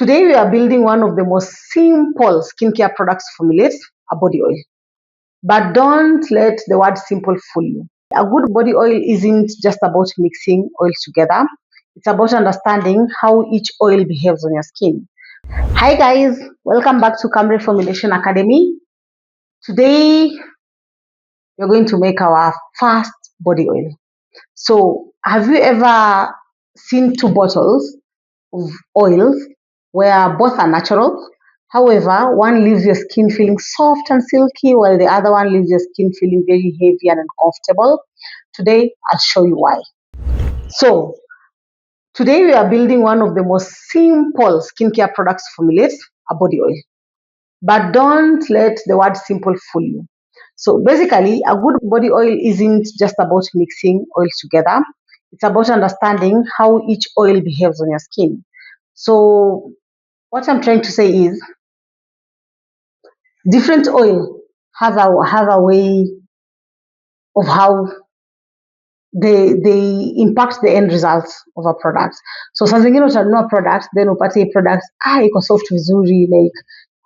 Today we are building one of the most simple skincare products to formulate, a body oil. But don't let the word simple fool you. A good body oil isn't just about mixing oils together. It's about understanding how each oil behaves on your skin. Hi guys, welcome back to Camray Formulation Academy. Today we're going to make our first body oil. So have you ever seen two bottles of oils where both are natural? However, one leaves your skin feeling soft and silky while the other one leaves your skin feeling very heavy and uncomfortable. Today, I'll show you why. So, today we are building one of the most simple skincare products to formulate, a body oil. But don't let the word simple fool you. So basically, a good body oil isn't just about mixing oils together. It's about understanding how each oil behaves on your skin. So what I'm trying to say is different oil have a way of how they impact the end results of a product. So saa zingine utanunua product then upate product iko soft vizuri, like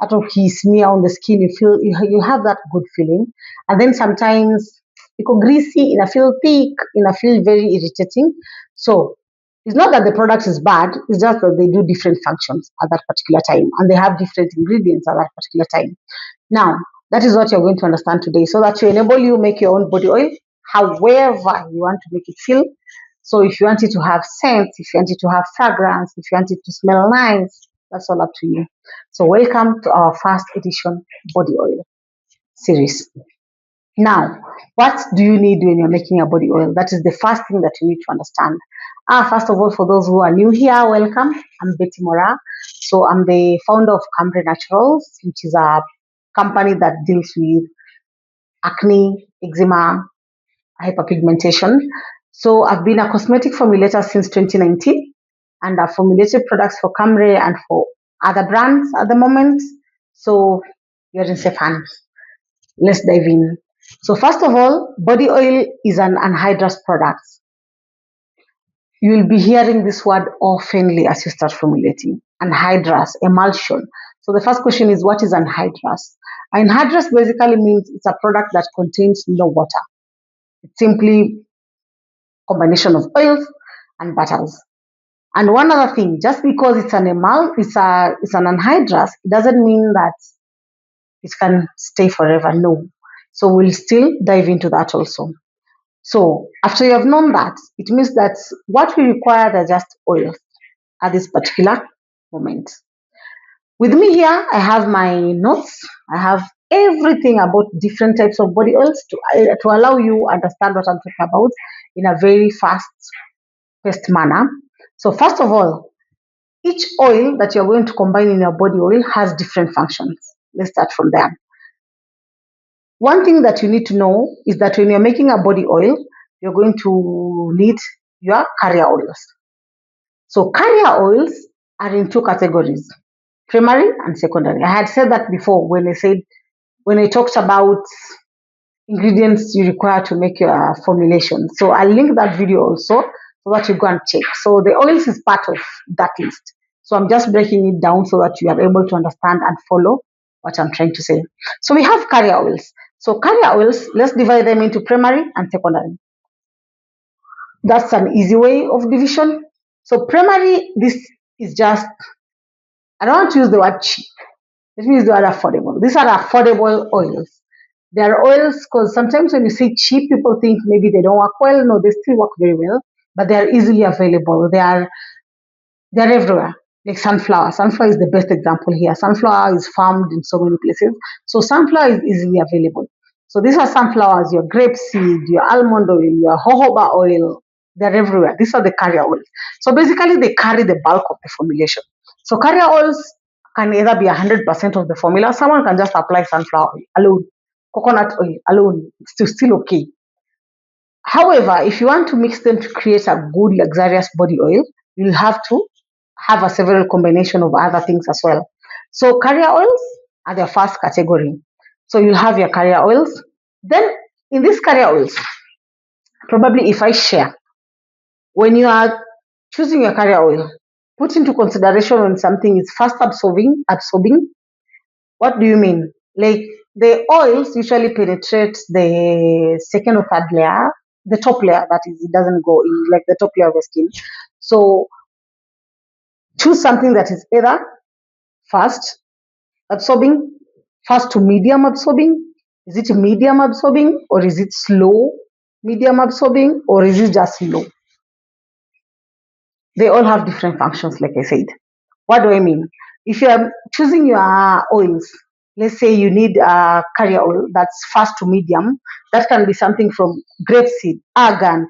hata ukismear on the skin you have that good feeling, and then sometimes iko greasy, ina feel thick, ina feel very irritating. So it's not that the product is bad, it's just that they do different functions at that particular time and they have different ingredients at that particular time. Now, that is what you're going to understand today so that to enable you make your own body oil however you want to make it feel. So if you want it to have scent, if you want it to have fragrance, if you want it to smell nice, that's all up to you. So welcome to our first edition body oil series. Now, what do you need when you're making a body oil? That is the first thing that you need to understand. First of all, for those who are new here, welcome. I'm Betty Mora. So I'm the founder of Camray Naturals, which is a company that deals with acne, eczema, hyperpigmentation. So I've been a cosmetic formulator since 2019, and I've formulated products for Camray and for other brands at the moment. So you're in safe hands. Let's dive in. So first of all, body oil is an anhydrous product. You will be hearing this word oftenly as you start formulating. Anhydrous, emulsion. So the first question is, what is anhydrous? Anhydrous basically means it's a product that contains no water. It's simply combination of oils and butters. And one other thing, just because it's an anhydrous, it doesn't mean that it can stay forever. No. So we'll still dive into that also. So after you have known that, it means that what we require are just oils at this particular moment. With me here, I have my notes. I have everything about different types of body oils to allow you understand what I'm talking about in a very fast-paced manner. So first of all, each oil that you're going to combine in your body oil has different functions. Let's start from there. One thing that you need to know is that when you're making a body oil, you're going to need your carrier oils. So carrier oils are in two categories, primary and secondary. I had said that before when I talked about ingredients you require to make your formulation. So I'll link that video also so that you go and check. So the oils is part of that list. So I'm just breaking it down so that you are able to understand and follow what I'm trying to say. So we have carrier oils. So carrier oils, let's divide them into primary and secondary. That's an easy way of division. So primary, this is just, I don't want to use the word cheap. Let me use the word affordable. These are affordable oils. They are oils because sometimes when you say cheap, people think maybe they don't work well. No, they still work very well, but they are easily available. They're everywhere. Like sunflower. Sunflower is the best example here. Sunflower is farmed in so many places. So sunflower is easily available. So these are sunflowers, your grapeseed, your almond oil, your jojoba oil. They're everywhere. These are the carrier oils. So basically they carry the bulk of the formulation. So carrier oils can either be 100% of the formula. Someone can just apply sunflower oil alone, coconut oil alone. It's still okay. However, if you want to mix them to create a good luxurious body oil, you'll have to have a several combination of other things as well. So carrier oils are the first category. So you'll have your carrier oils. Then in these carrier oils, probably if I share, when you are choosing your carrier oil, put into consideration when something is fast absorbing. What do you mean? Like the oils usually penetrate the second or third layer, the top layer, that is, it doesn't go in like the top layer of the skin. So choose something that is either fast absorbing, fast to medium absorbing. Is it medium absorbing, or is it slow medium absorbing, or is it just slow? They all have different functions, like I said. What do I mean? If you are choosing your oils, let's say you need a carrier oil that's fast to medium, that can be something from grapeseed, argan.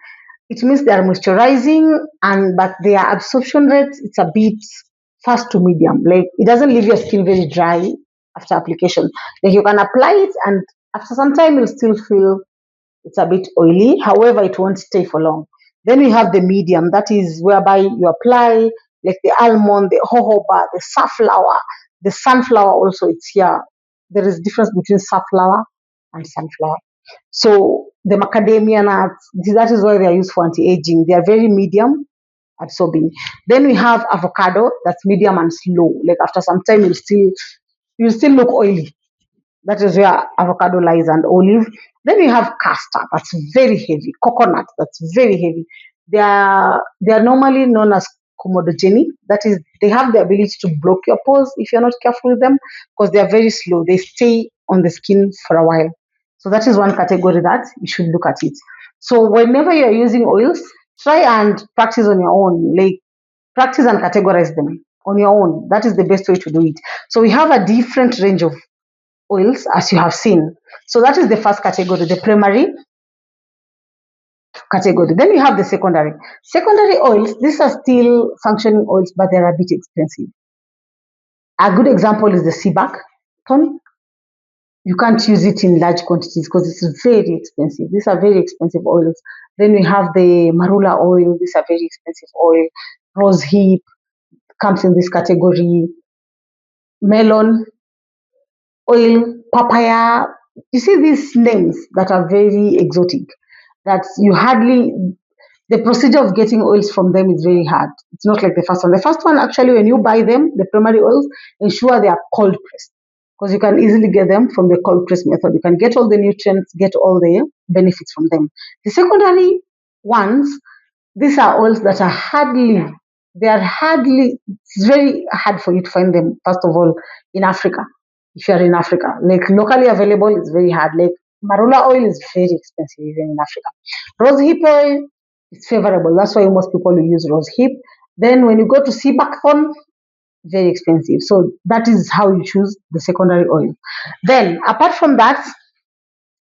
It means they are moisturizing, and but their absorption rate, it's a bit fast to medium. Like it doesn't leave your skin very dry after application. Like you can apply it, and after some time you'll still feel it's a bit oily. However, it won't stay for long. Then we have the medium, that is whereby you apply like the almond, the jojoba, the safflower, the sunflower also, it's here. There is difference between safflower and sunflower. So the macadamia nuts, that is why they are used for anti-aging. They are very medium absorbing. Then we have avocado, that's medium and slow. Like after some time you'll still look oily. That is where avocado lies, and olive. Then you have castor, that's very heavy. Coconut, that's very heavy. They are normally known as comedogenic. That is, they have the ability to block your pores if you're not careful with them, because they are very slow. They stay on the skin for a while. So that is one category that you should look at it. So whenever you're using oils, try and practice on your own. Like practice and categorize them on your own. That is the best way to do it. So we have a different range of oils, as you have seen. So that is the first category, the primary category. Then you have the secondary. Secondary oils, these are still functioning oils, but they're a bit expensive. A good example is the seaback thorn. You can't use it in large quantities because it's very expensive. These are very expensive oils. Then we have the marula oil. These are very expensive oil. Rose hip comes in this category. Melon oil, papaya. You see these names that are very exotic, that you hardly, the procedure of getting oils from them is very hard. It's not like the first one. The first one, actually, when you buy them, the primary oils, ensure they are cold pressed, because you can easily get them from the cold press method. You can get all the nutrients, get all the benefits from them. The secondary ones, these are oils that are it's very hard for you to find them, first of all, in Africa. If you are in Africa, like locally available, it's very hard. Like marula oil is very expensive even in Africa. Rose hip oil is favorable. That's why most people use rose hip. Then when you go to sea buckthorn, very expensive. So that is how you choose the secondary oil. Then apart from that,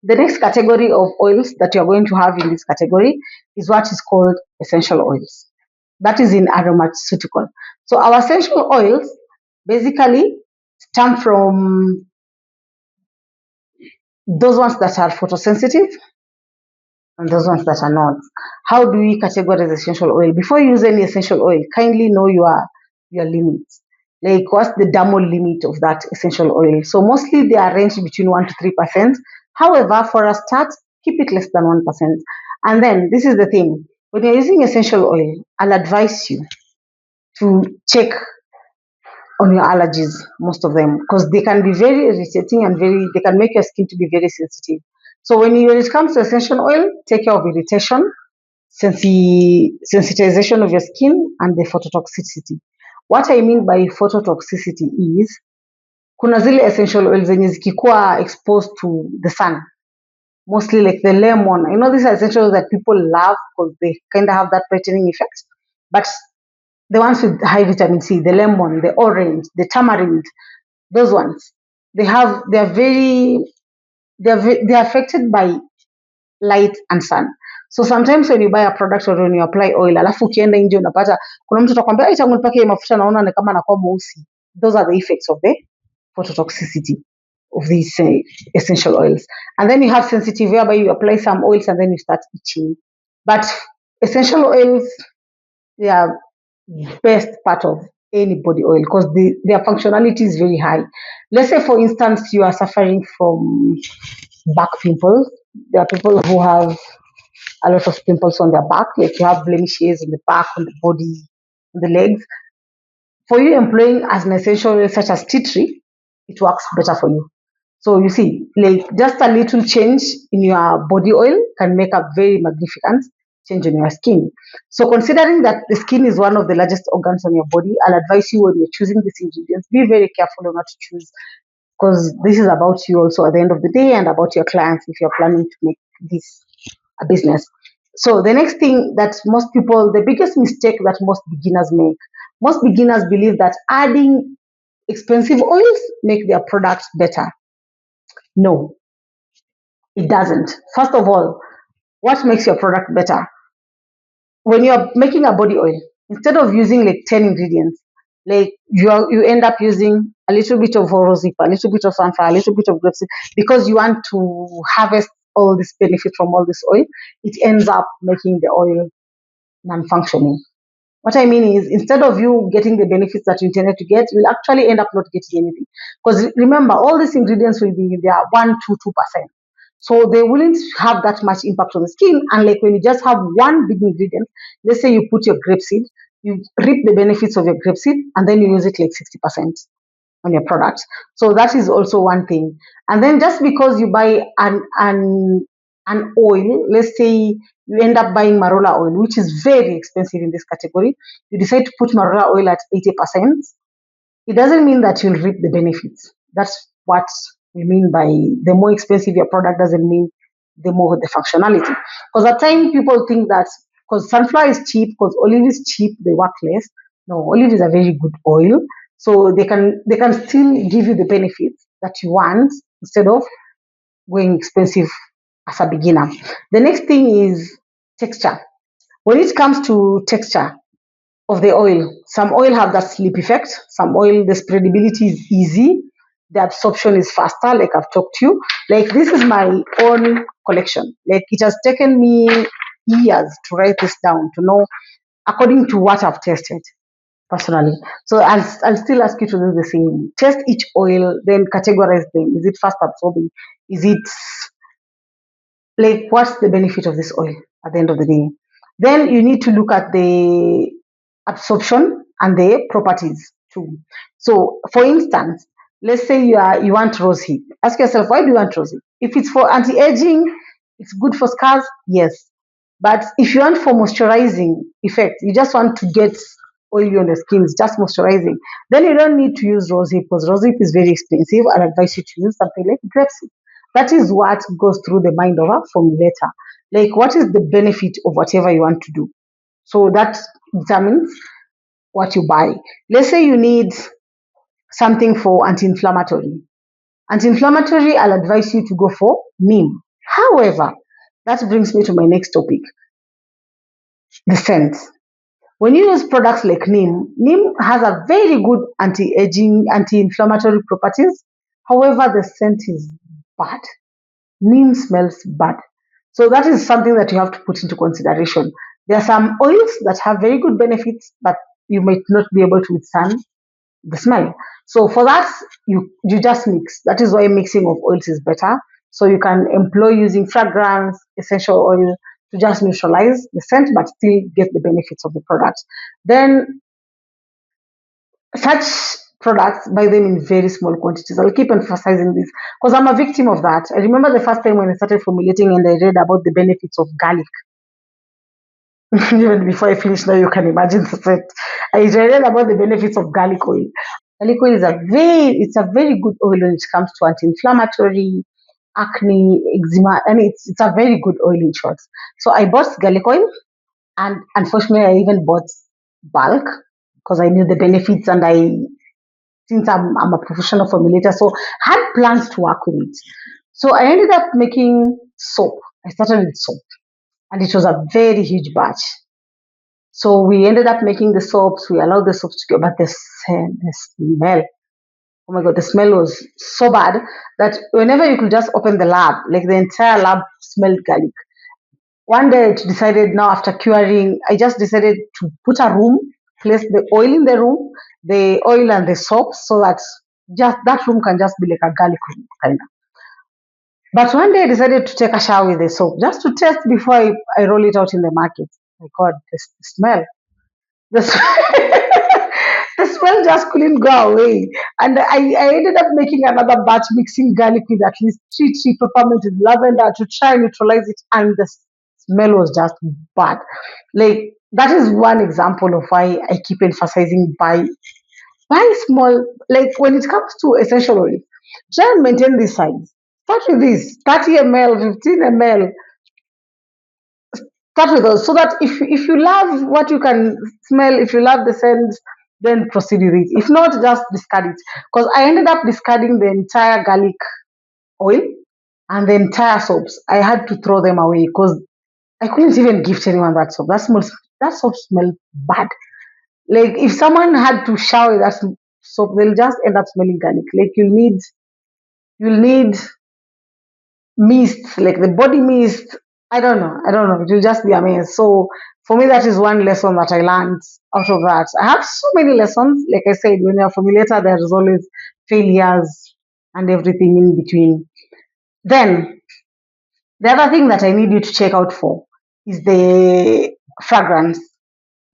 the next category of oils that you're going to have in this category is what is called essential oils. That is in aromaceutical. So our essential oils basically stem from those ones that are photosensitive and those ones that are not. How do we categorize essential oil? Before you use any essential oil, kindly know your limits. Like what's the dermal limit of that essential oil? So mostly they are ranged between 1 to 3%. However, for a start, keep it less than 1%. And then this is the thing. When you're using essential oil, I'll advise you to check on your allergies, most of them, because they can be very irritating and they can make your skin to be very sensitive. So when it comes to essential oil, take care of irritation, sensitization of your skin, and the phototoxicity. What I mean by phototoxicity is kuna zile essential oils zenye zikikuwa exposed to the sun, mostly like the lemon. I know these are essential oils that people love because they kind of have that brightening effect, but the ones with high vitamin C, the lemon, the orange, the tamarind, those ones, they're affected by light and sun. So sometimes when you buy a product or when you apply oil, alafu ukienda nje unapata kuna mtu atakwambia ai, tangu nipake mafuta naona ni kama nakuwa mweusi. Those are the effects of the phototoxicity of these essential oils. And then you have sensitive, whereby you apply some oils and then you start itching. But essential oils, they are best part of any body oil because their functionality is very high. Let's say, for instance, you are suffering from back pimples. There are people who have a lot of pimples on their back, like you have blemishes on the back, on the body, on the legs. for you employing as an essential oil such as tea tree, it works better for you. So you see, like just a little change in your body oil can make a very magnificent change in your skin. So considering that the skin is one of the largest organs on your body, I'll advise you when you're choosing these ingredients, be very careful on what to choose, because this is about you also at the end of the day and about your clients if you're planning to make this a business. So the next thing that most people, the biggest mistake that most beginners believe that adding expensive oils make their products better. No, it doesn't. First of all, what makes your product better? When you're making a body oil, instead of using like 10 ingredients, like you end up using a little bit of rosehip, a little bit of sunflower, a little bit of grapeseed, because you want to harvest all this benefit from all this oil, it ends up making the oil non-functioning. What I mean is, instead of you getting the benefits that you intended to get, you'll actually end up not getting anything. Because remember, all these ingredients will be there 1 to 2%. So they wouldn't have that much impact on the skin. Unlike when you just have one big ingredient, let's say you put your grapeseed, you reap the benefits of your grapeseed, and then you use it like 60% on your product. So that is also one thing. And then just because you buy an oil, let's say you end up buying marula oil, which is very expensive in this category, you decide to put marula oil at 80%, it doesn't mean that you'll reap the benefits. That's what we mean by the more expensive your product doesn't mean the more the functionality. Because at times people think that because sunflower is cheap, because olive is cheap, they work less. No, olive is a very good oil. So they can still give you the benefits that you want instead of going expensive as a beginner. The next thing is texture. When it comes to texture of the oil, some oil have that slip effect, some oil the spreadability is easy, the absorption is faster, like I've talked to you. Like this is my own collection. Like it has taken me years to write this down to know according to what I've tested personally. So I'll still ask you to do the same. Test each oil, then categorize them. Is it fast absorbing? Is it like what's the benefit of this oil at the end of the day? Then you need to look at the absorption and the properties too. So for instance, let's say you want rosehip. Ask yourself, why do you want rosehip? If it's for anti-aging, it's good for scars, yes. But if you want for moisturizing effect, you just want to get oily on the skin, it's just moisturizing, then you don't need to use rosehip because rosehip is very expensive. I advise you to use something like grapeseed. That is what goes through the mind of a formulator. Like, what is the benefit of whatever you want to do? So that determines what you buy. Let's say you need something for anti-inflammatory. Anti-inflammatory, I'll advise you to go for neem. However, that brings me to my next topic, the scent. When you use products like neem has a very good anti-aging, anti-inflammatory properties. However, the scent is bad. Neem smells bad. So that is something that you have to put into consideration. There are some oils that have very good benefits, but you might not be able to withstand the smell. So for that, you just mix. That is why mixing of oils is better. So you can employ using fragrance, essential oil to just neutralize the scent, but still get the benefits of the product. Then such products, buy them in very small quantities. I'll keep emphasizing this because I'm a victim of that. I remember the first time when I started formulating and I read about the benefits of garlic. Even before I finish now, you can imagine the set. I read about the benefits of garlic oil. Garlic oil is a very good oil when it comes to anti-inflammatory, acne, eczema, and it's a very good oil in short. So I bought garlic oil, and unfortunately, I even bought bulk because I knew the benefits, and since I'm a professional formulator, so had plans to work with it. So I ended up making soap. I started with soap, and it was a very huge batch. So we ended up making the soaps. We allowed the soaps to go, but the smell. Oh my god, the smell was so bad that whenever you could just open the lab, like the entire lab smelled garlic. One day I decided now after curing, I just decided to put a room, place the oil in the room, the oil and the soap, so that just that room can just be like a garlic room kind of. But one day I decided to take a shower with the soap just to test before I roll it out in the market. My god, the smell. The, The smell just couldn't go away. And I ended up making another batch, mixing garlic with at least three peppermint and lavender to try and neutralize it. And the smell was just bad. Like, that is one example of why I keep emphasizing buy small. Like, when it comes to essential oil, try and maintain this size. Start with this 30 ml, 15 ml. Start with those so that if you love what you can smell, if you love the scent, then proceed with it. If not, just discard it. Because I ended up discarding the entire garlic oil and the entire soaps. I had to throw them away because I couldn't even gift anyone that soap. That soap smelled bad. Like, if someone had to shower with that soap, they'll just end up smelling garlic. Like, you'll need mist, like the body mist. I don't know. It will just be amazing. So for me, that is one lesson that I learned out of that. I have so many lessons. Like I said, when you're a formulator, there's always failures and everything in between. Then the other thing that I need you to check out for is the fragrance.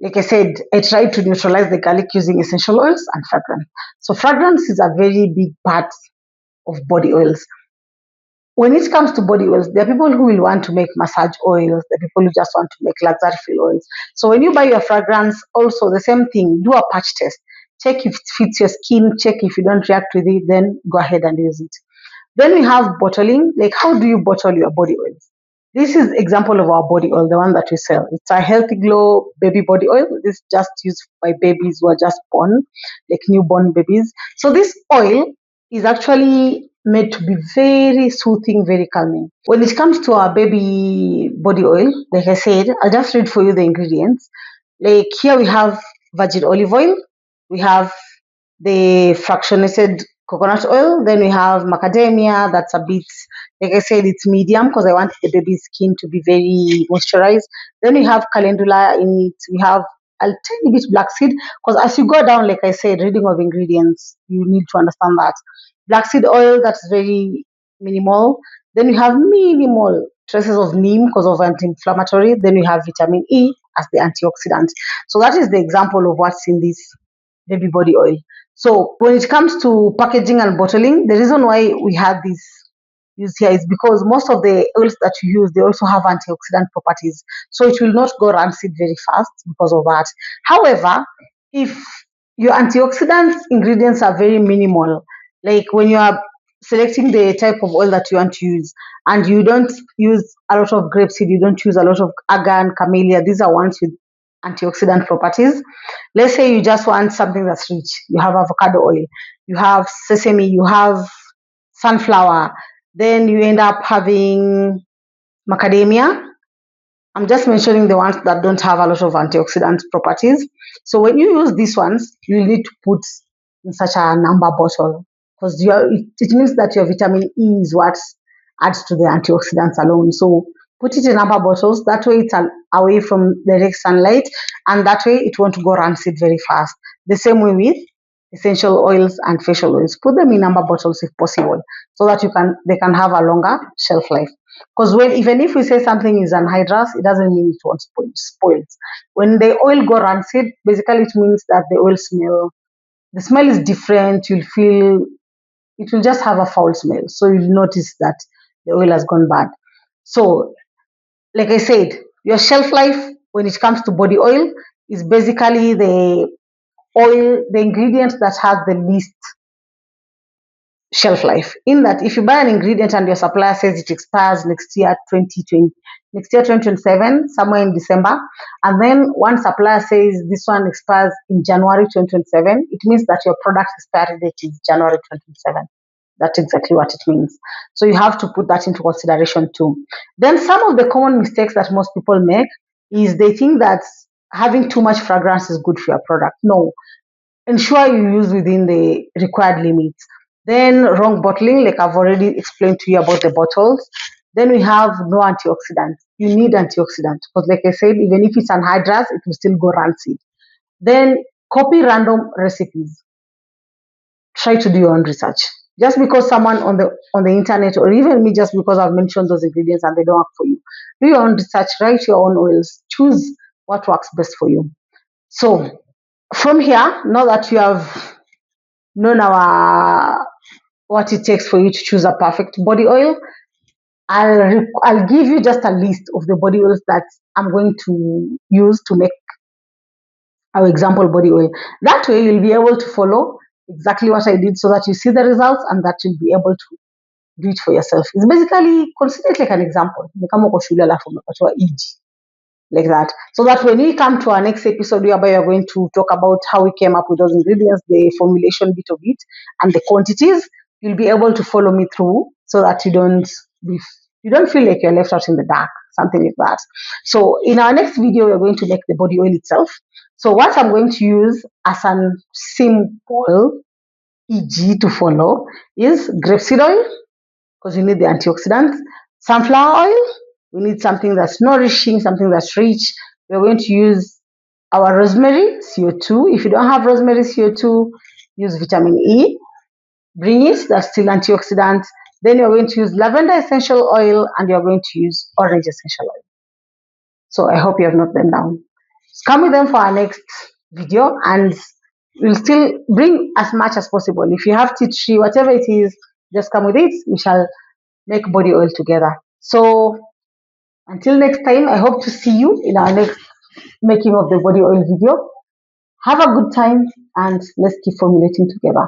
Like I said, I tried to neutralize the garlic using essential oils and fragrance. So fragrance is a very big part of body oils. When it comes to body oils, there are people who will want to make massage oils, there are people who just want to make luxury feel oils. So when you buy your fragrance, also the same thing, do a patch test. Check if it fits your skin, check if you don't react with it, then go ahead and use it. Then we have bottling. Like, how do you bottle your body oils? This is example of our body oil, the one that we sell. It's a healthy glow baby body oil. This is just used by babies who are just born, like newborn babies. So this oil is actually made to be very soothing, very calming. When it comes to our baby body oil, like I said, I'll just read for you the ingredients. Like, here we have virgin olive oil, we have the fractionated coconut oil, then we have macadamia, that's a bit, like I said, it's medium because I want the baby's skin to be very moisturized. Then we have calendula in it, we have a tiny bit black seed, because as you go down, like I said, reading of ingredients, you need to understand that. Black seed oil, that's very minimal. Then we have minimal traces of neem because of anti-inflammatory. Then we have vitamin E as the antioxidant. So that is the example of what's in this baby body oil. So when it comes to packaging and bottling, the reason why we have this used here is because most of the oils that you use, they also have antioxidant properties. So it will not go rancid very fast because of that. However, if your antioxidant ingredients are very minimal, like when you are selecting the type of oil that you want to use, and you don't use a lot of grapeseed, you don't use a lot of argan, camellia, these are ones with antioxidant properties. Let's say you just want something that's rich. You have avocado oil, you have sesame, you have sunflower, then you end up having macadamia. I'm just mentioning the ones that don't have a lot of antioxidant properties. So when you use these ones, you need to put in such a number bottle, because it means that your vitamin E is what adds to the antioxidants alone. So put it in number bottles. That way it's away from direct sunlight, and that way it won't go rancid very fast. The same way with essential oils and facial oils. Put them in number bottles if possible, so that they can have a longer shelf life. Because even if we say something is anhydrous, it doesn't mean it won't spoil. When the oil go rancid, basically it means that the smell is different. You'll feel it will just have a foul smell. So you'll notice that the oil has gone bad. So, like I said, your shelf life when it comes to body oil is basically the ingredient that has the least shelf life. In that, if you buy an ingredient and your supplier says it expires next year 2027, somewhere in December, and then one supplier says this one expires in January 2027, it means that your product expiry date is January 2027. That's exactly what it means. So you have to put that into consideration too. Then some of the common mistakes that most people make is they think that having too much fragrance is good for your product. No, ensure you use within the required limits. Then wrong bottling, like I've already explained to you about the bottles. Then we have no antioxidants. You need antioxidants because, like I said, even if it's anhydrous, it will still go rancid. Then copy random recipes. Try to do your own research. Just because someone on the internet, or even me, just because I've mentioned those ingredients and they don't work for you, do your own research. Write your own oils. Choose what works best for you. So From here, now that you have known what it takes for you to choose a perfect body oil, I'll give you just a list of the body oils that I'm going to use to make our example body oil. That way you'll be able to follow exactly what I did so that you see the results and that you'll be able to do it for yourself. It's basically, consider it like an example. Ni kama uko shule alafu umepatiwa EG, like that. So that when we come to our next episode whereby we are going to talk about how we came up with those ingredients, the formulation bit of it, and the quantities, you'll be able to follow me through so that you don't feel like you're left out in the dark, something like that. So in our next video, we're going to make the body oil itself. So what I'm going to use as a simple EG to follow is grapeseed oil, because you need the antioxidants. Sunflower oil, we need something that's nourishing, something that's rich. We're going to use our rosemary, CO2. If you don't have rosemary, CO2, use vitamin E. Bring it, that's still antioxidant. Then you're going to use lavender essential oil and you're going to use orange essential oil. So I hope you have noted them down. Come with them for our next video and we'll still bring as much as possible. If you have tea tree, whatever it is, just come with it. We shall make body oil together. So until next time, I hope to see you in our next making of the body oil video. Have a good time and let's keep formulating together.